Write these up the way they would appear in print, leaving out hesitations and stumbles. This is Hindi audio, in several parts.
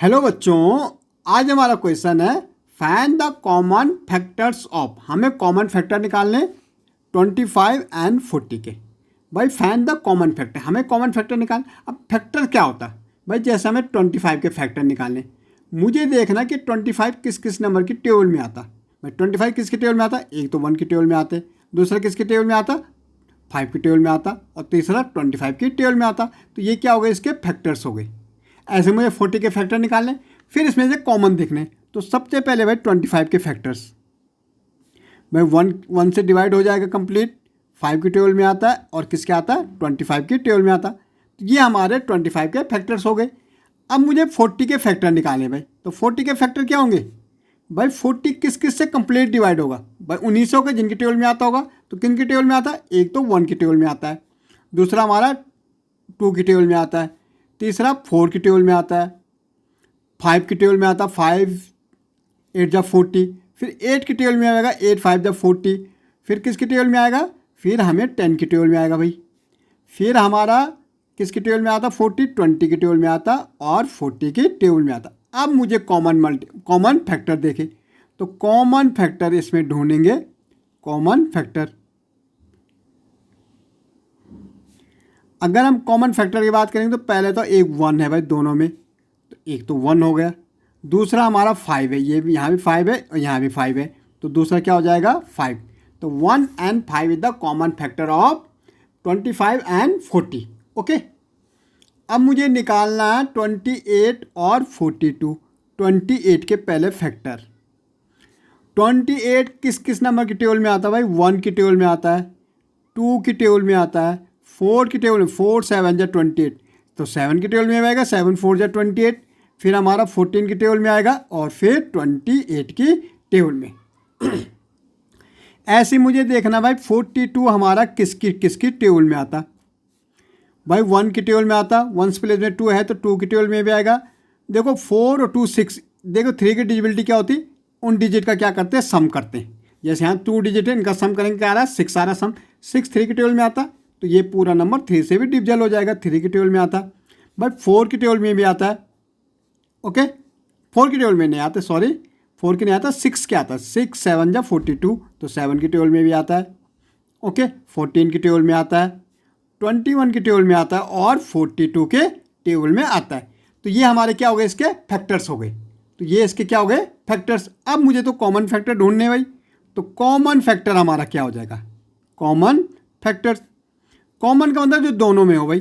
हेलो बच्चों, आज हमारा क्वेश्चन है find the common factors of. हमें कॉमन फैक्टर निकालने 25 एंड 40 के। भाई फाइंड द कॉमन फैक्टर, हमें कॉमन फैक्टर निकाल। अब फैक्टर क्या होता है भाई? जैसे हमें 25 के फैक्टर निकालने, मुझे देखना कि 25 किस किस नंबर की टेबल में आता। भाई 25 किसके टेबल में आता? एक तो 1 की टेबल में आते, दूसरा किसके टेबल में आता? 5 की टेबल में आता, और तीसरा 25 की टेबल में आता। तो ये क्या हो गए? इसके फैक्टर्स हो गए। ऐसे मुझे 40 के फैक्टर निकालने, फिर इसमें से कॉमन देखने। तो सबसे पहले भाई 25 के फैक्टर्स, भाई 1 से डिवाइड हो जाएगा कंप्लीट, 5 की टेबल में आता है, और किसके आता है? 25 की टेबल में आता। तो ये हमारे 25 के फैक्टर्स हो गए। अब मुझे 40 के फैक्टर निकालने भाई। तो 40 के फैक्टर क्या होंगे भाई? 40 किस किस से कंप्लीट डिवाइड होगा भाई? 19 होगा जिनकी टेबल में आता होगा। तो किन की टेबल में आता है? एक तो 1 की टेबल में आता है, दूसरा हमारा 2 की टेबल में आता है, तीसरा 4 की टेबल में आता है, 5 की टेबल में आता है, 5 8 जा 40, फिर 8 की टेबल में आएगा, 8 5 जा 40, फिर किसकी टेबल में आएगा? फिर हमें 10 की टेबल में आएगा भाई। फिर हमारा किसकी टेबल में आता? 40 20 की टेबल में आता, और 40 की टेबल में आता। अब मुझे कॉमन फैक्टर देखे, तो कॉमन फैक्टर इसमें ढूंढेंगे। कॉमन फैक्टर, अगर हम कॉमन फैक्टर की बात करेंगे तो पहले तो एक 1 है भाई दोनों में, तो एक तो 1 हो गया। दूसरा हमारा 5 है, ये भी यहाँ भी 5 है और यहाँ भी 5 है, तो दूसरा क्या हो जाएगा? 5। तो 1 and 5 is the common factor of 25 and 40। Okay, अब मुझे निकालना है 28 और 42। 28 के पहले फैक्टर। 28 किस किस नंबर की टेबल में आता है भाई? 1 की टेबल में आता है, 2 की टेबल में आता है, 4 की टेबल में, 4 7 जा 28, तो 7 की टेबल में आएगा, 7 4 जा 28, फिर हमारा 14 की टेबल में आएगा, और फिर 28 की टेबल में। ऐसे मुझे देखना भाई 42 हमारा किसकी किसकी टेबल में आता भाई? 1 की टेबल में आता, 1 प्लेस में 2 है तो 2 की टेबल में भी आएगा। देखो 4 और 2 6, देखो 3 की डिजिबिलिटी क्या होती? उन डिजिट का क्या करते हैं? सम करते हैं। जैसे यहाँ 2 डिजिट है, इनका सम करेंगे, क्या आ रहा है? 6 आ रहा है सम। 6 3 की टेबल में आता, तो ये पूरा नंबर 3 से भी डिविजल हो जाएगा, 3 की टेबल में आता। बट 4 की टेबल में भी आता है। ओके, 4 की टेबल में नहीं आता, सॉरी 4 की नहीं आता, 6 के आता है। 6 7 जा 42, तो 7 की टेबल में भी आता है। ओके, 14 की टेबल में आता है, 21 की टेबल में आता है, और 42 के टेबल में आता है। तो ये हमारे क्या हो गए? इसके फैक्टर्स हो गए। तो ये इसके क्या हो गए? फैक्टर्स। अब मुझे तो कॉमन फैक्टर ढूंढने भाई। तो कॉमन फैक्टर हमारा क्या हो जाएगा? Common factors. कॉमन का मतलब जो दोनों में हो भाई।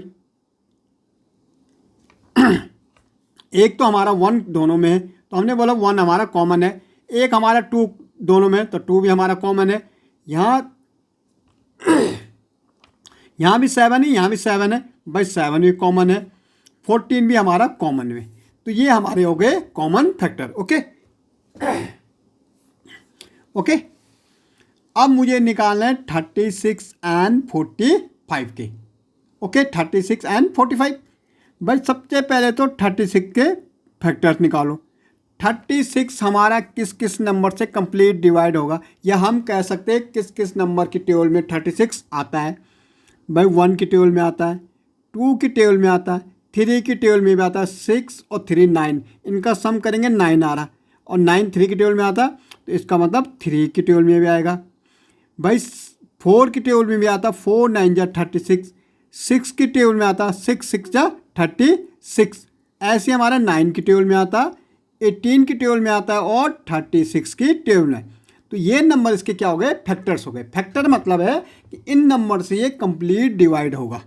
एक तो हमारा 1 दोनों में है, तो हमने बोला 1 हमारा कॉमन है। एक हमारा 2 दोनों में है, तो 2 भी हमारा कॉमन है। यहाँ भी 7 है, यहाँ भी 7 है भाई, 7 भी कॉमन है। 14 भी हमारा कॉमन है। तो ये हमारे हो गए कॉमन फैक्टर। ओके ओके, अब मुझे निकालना है 36 एंड 45 के। ओके, 36 एंड 45 भाई। सबसे पहले तो 36 के फैक्टर्स निकालो। 36 हमारा किस किस नंबर से कंप्लीट डिवाइड होगा, या हम कह सकते हैं किस किस नंबर की टेबल में 36 आता है भाई? 1 की टेबल में आता है, 2 की टेबल में आता है, 3 की टेबल में भी आता है, 6 और 3 9, इनका सम करेंगे 9 आ रहा, और 9 3 की टेबल में आता, तो इसका मतलब 3 की टेबल में भी आएगा भाई। 4 की टेबल में भी आता, 4 9 जा 36, 6 की टेबल में आता, 6 6 जा 36, ऐसे हमारा 9 की टेबल में आता, 18 की टेबल में आता है, और 36 की टेबल में। तो ये नंबर इसके क्या हो गए? फैक्टर्स हो गए। फैक्टर मतलब है कि इन नंबर से ये कंप्लीट डिवाइड होगा।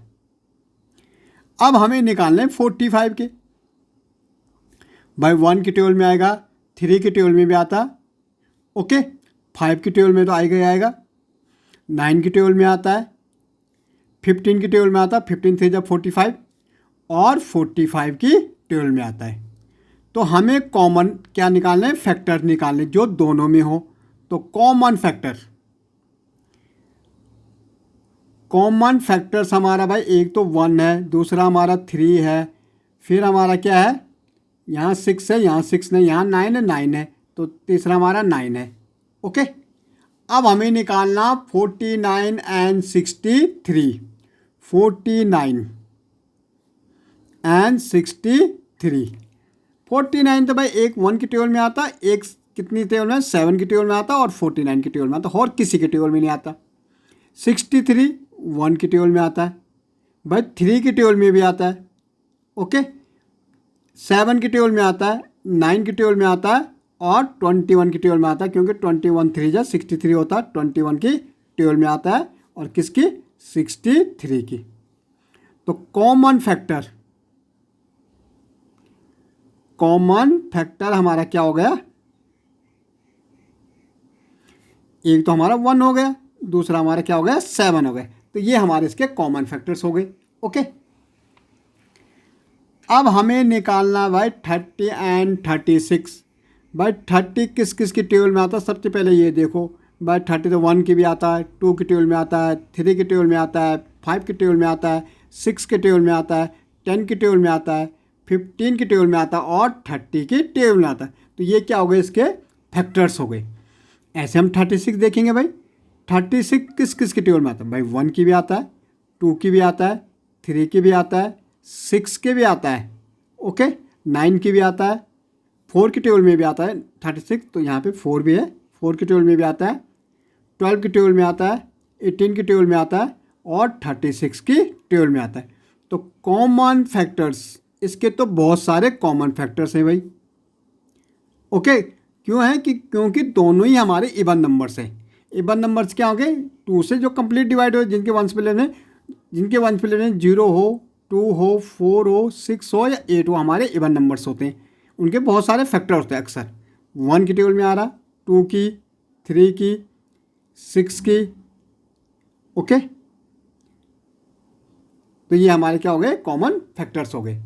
अब हमें निकालने 45 के भाई। 1 की टेबल में आएगा, 3 की टेबल में भी आता, ओके, 5 की टेबल में तो आएगा ही आएगा, 9 की टेबल में आता है, 15 की टेबल में आता, 15 3 जा 45, और 45 की टेबल में आता है। तो हमें कॉमन क्या निकालना है? फैक्टर निकालने जो दोनों में हो। तो कॉमन फैक्टर, कॉमन फैक्टर्स हमारा भाई, एक तो 1 है, दूसरा हमारा 3 है, फिर हमारा क्या है? यहाँ 6 है, यहाँ 6 नहीं, यहाँ 9 है, 9 है, तो तीसरा हमारा 9 है। ओके, अब हमें निकालना 49 एंड 63। 49 एंड 63, 49 तो भाई एक 1 की टेबल में आता, एक कितनी टेबल में 7 की टेबल में आता और 49 की टेबल में आता, और किसी की टेबल में नहीं आता। 63 1 की टेबल में आता है भाई, 3 की टेबल में भी आता है, ओके, 7 की टेबल में आता है, 9 की टेबल में आता है और 21 की टेबल में आता है, क्योंकि 21 3 जा 63 होता है, 21 की टेबल में आता है और किसकी 63 की। तो कॉमन फैक्टर हमारा क्या हो गया, एक तो हमारा 1 हो गया, दूसरा हमारा क्या हो गया 7 हो गया। तो ये हमारे इसके कॉमन फैक्टर्स हो गए, ओके। अब हमें निकालना भाई 30 एंड 36। भाई 30 किस किस की टेबल में आता है, सबसे पहले ये देखो भाई 30 तो 1 की भी आता है, 2 की टेबल में आता है, 3 की टेबल में आता है, 5 की टेबल में आता है, 6 के टेबल में आता है, 10 की टेबल में आता है, 15 की टेबल में आता है और 30 की टेबल में आता है। तो ये क्या हो गए, इसके फैक्टर्स हो गए। ऐसे हम 36 देखेंगे भाई, 36 किस किस की टेबल में आता है, भाई 1 की भी आता है, 2 की भी आता है, 3 की भी आता है, 6 के भी आता है, ओके, 9 की भी आता है, 4 की टेबल में भी आता है 36, तो यहाँ पे 4 भी है, 4 की टेबल में भी आता है, 12 की टेबल में आता है, 18 की टेबल में आता है और 36 की टेबल में आता है। तो कॉमन फैक्टर्स, इसके तो बहुत सारे कॉमन फैक्टर्स हैं भाई, ओके। क्यों है कि क्योंकि दोनों ही हमारे इवन नंबर्स हैं। इवन नंबर्स क्या हो गए, 2 से जो कंप्लीट डिवाइड हो, जिनके वंस प्लेस में 0 हो, 2 हो, 4 हो, 6 हो या 8 हो, हमारे इवन नंबर्स होते हैं। उनके बहुत सारे फैक्टर होते हैं अक्सर, 1 की टेबल में आ रहा, 2 की, 3 की, 6 की, ओके। तो ये हमारे क्या हो गए, कॉमन फैक्टर्स हो गए,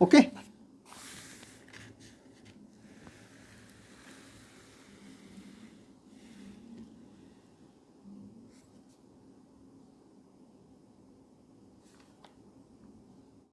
ओके।